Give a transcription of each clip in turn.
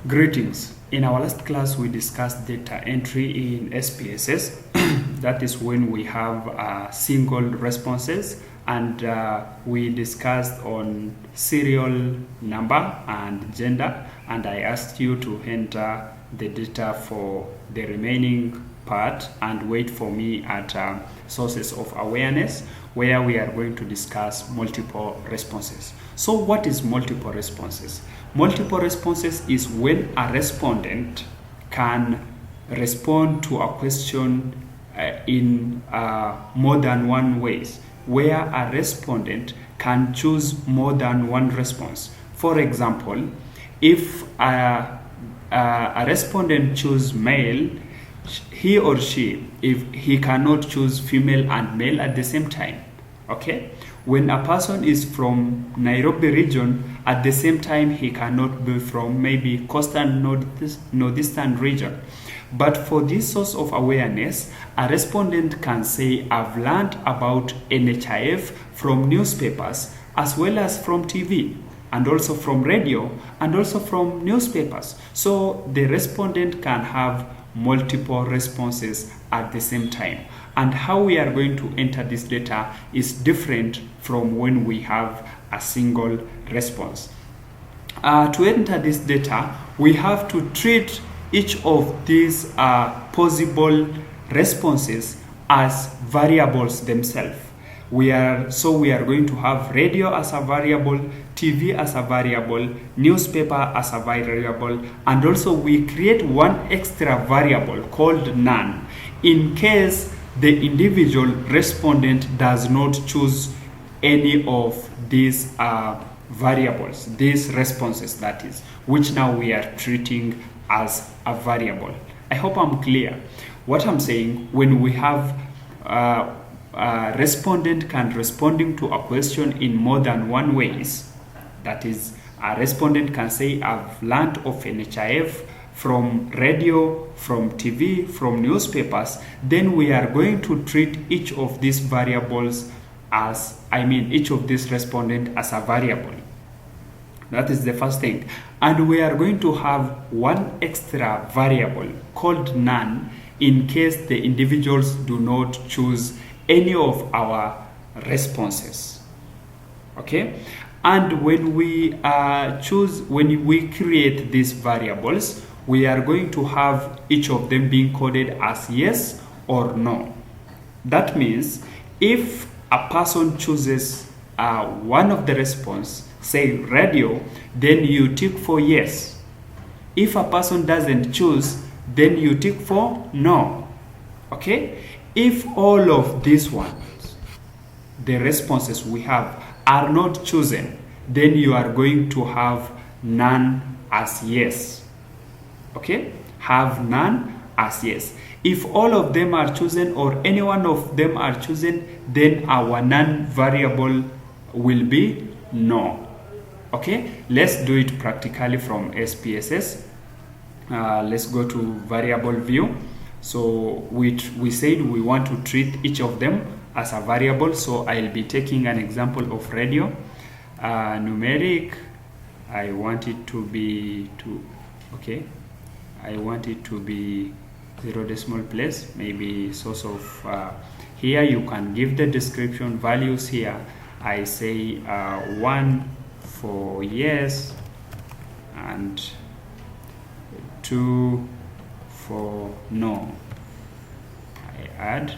Greetings. In our last class, we discussed data entry in SPSS. That is when we have single responses, and we discussed on serial number and gender, and I asked you to enter the data for the remaining part and wait for me at sources of awareness, where we are going to discuss multiple responses. So what is multiple responses? Multiple responses is when a respondent can respond to a question in more than one ways, where a respondent can choose more than one response. For example, if a respondent choose male, he or she, if he cannot choose female and male at the same time. Okay, when a person is from Nairobi region, at the same time he cannot be from maybe coastal northeastern region. But for this source of awareness, a respondent can say, I've learned about NHIF from newspapers as well as from TV, and also from radio, and also from newspapers. So the respondent can have multiple responses at the same time. And how we are going to enter this data is different from when we have a single response. To enter this data, we have to treat each of these possible responses as variables themselves. We are going to have radio as a variable, TV as a variable, newspaper as a variable, and also we create one extra variable called none in case the individual respondent does not choose any of these variables, these responses, that is, which now we are treating as a variable. I hope I'm clear. What I'm saying, when we have a respondent can responding to a question in more than one ways, that is, a respondent can say, I've learned of NHIF from radio, from TV, from newspapers, then we are going to treat each of these variables as, each of these respondent as a variable. That is the first thing. And we are going to have one extra variable called none in case the individuals do not choose any of our responses. Okay? And when we create these variables, we are going to have each of them being coded as yes or no. That means if a person chooses one of the response, say radio, then you tick for yes. If a person doesn't choose, then you tick for no. Okay? If all of these ones, the responses we have, are not chosen, then you are going to have none as yes. Okay? Have none as yes. If all of them are chosen or any one of them are chosen, then our none variable will be no. Okay? Let's do it practically from SPSS. Let's go to variable view. So we said we want to treat each of them as a variable. So I'll be taking an example of radio. Numeric, I want it to be I want it to be 0 decimal place, maybe source of here you can give the description values here. I say 1 for yes and 2 for no. I add,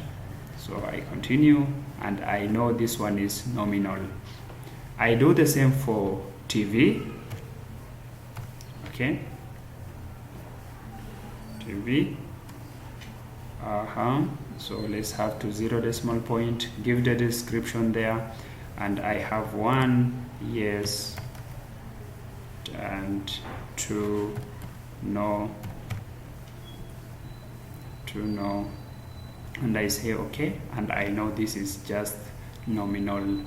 so I continue, and I know this one is nominal. I do the same for TV. Okay, TV. So let's have to 0 decimal point, give the description there, and I have 1 yes and 2 no, 2 no, and I say okay, and I know this is just nominal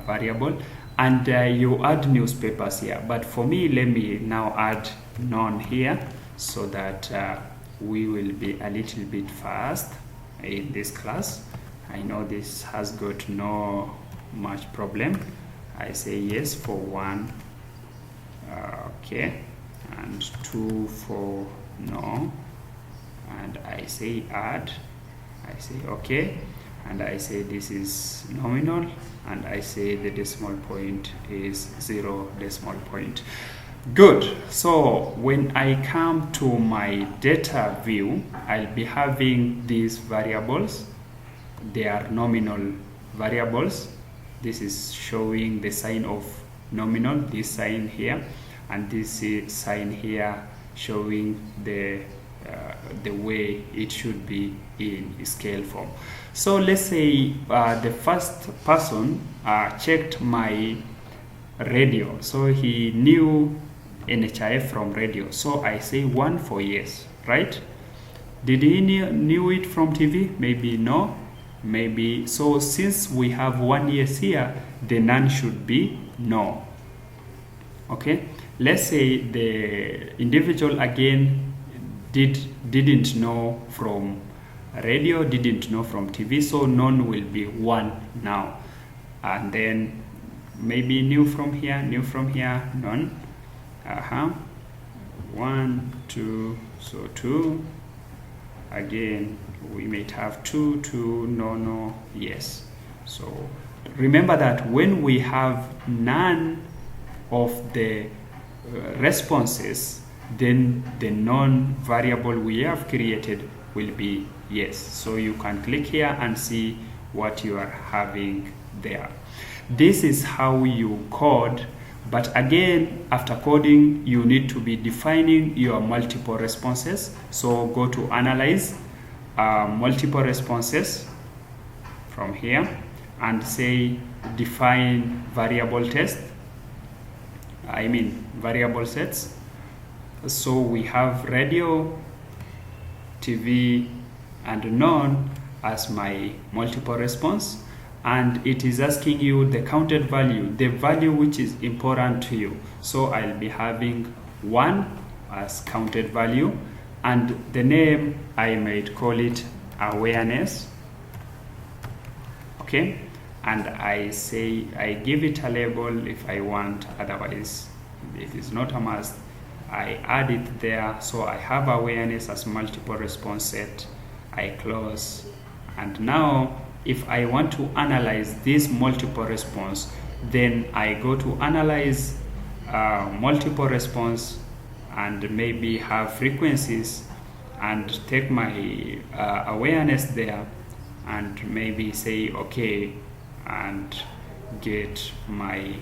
variable. And you add newspapers here, but for me, let me now add none here so that we will be a little bit fast in this class. I know this has got no much problem. I say yes for 1, okay, and 2 for no, and I say add, I say okay, and I say this is nominal, and I say the decimal point is 0 decimal point. Good. So when I come to my data view, I'll be having these variables. They are nominal variables. This is showing the sign of nominal, this sign here, and this sign here showing the way it should be in scale form. So let's say the first person checked my radio, so he knew NHIF from radio, so I say 1 for yes, right? Did he knew it from TV? Maybe no, maybe. So since we have 1 yes here, the none should be no. Okay, let's say the individual again didn't know from radio, didn't know from TV, so none will be 1 now. And then maybe knew from here, none. 1, 2, so 2. Again, we might have 2, 2, no, yes. So remember that when we have none of the responses, then the non-variable we have created will be yes. So you can click here and see what you are having there. This is how you code, but again, after coding, you need to be defining your multiple responses. So go to analyze multiple responses from here and say define variable test, variable sets. So we have radio, TV, and none as my multiple response, and it is asking you the counted value, the value which is important to you. So I'll be having 1 as counted value, and the name I might call it awareness. Okay, and I say I give it a label if I want, otherwise if it's not a must, I add it there. So I have awareness as multiple response set. I close, and now if I want to analyze this multiple response, then I go to analyze multiple response and maybe have frequencies and take my awareness there and maybe say okay and get my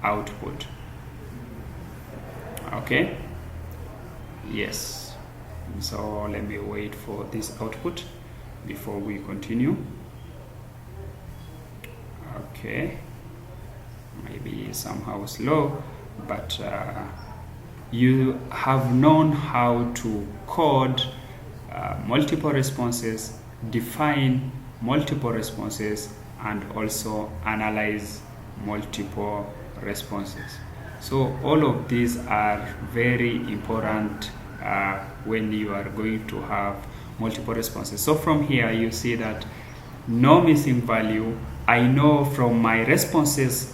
output. Okay, yes. So let me wait for this output before we continue. Okay, maybe somehow slow, but you have known how to code multiple responses, define multiple responses, and also analyze multiple responses. So all of these are very important when you are going to have multiple responses. So from here you see that no missing value. I know from my responses,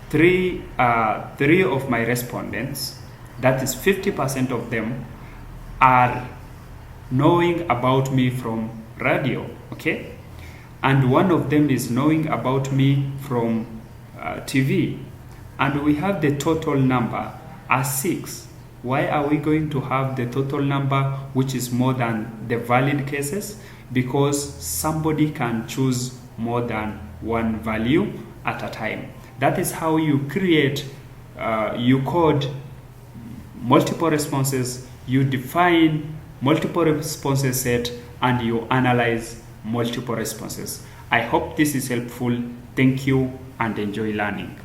three of my respondents, that is 50% of them, are knowing about me from radio, okay? And one of them is knowing about me from TV. And we have the total number as 6. Why are we going to have the total number which is more than the valid cases? Because somebody can choose more than one value at a time. That is how you create, you code multiple responses, you define multiple responses set, and you analyze multiple responses. I hope this is helpful. Thank you and enjoy learning.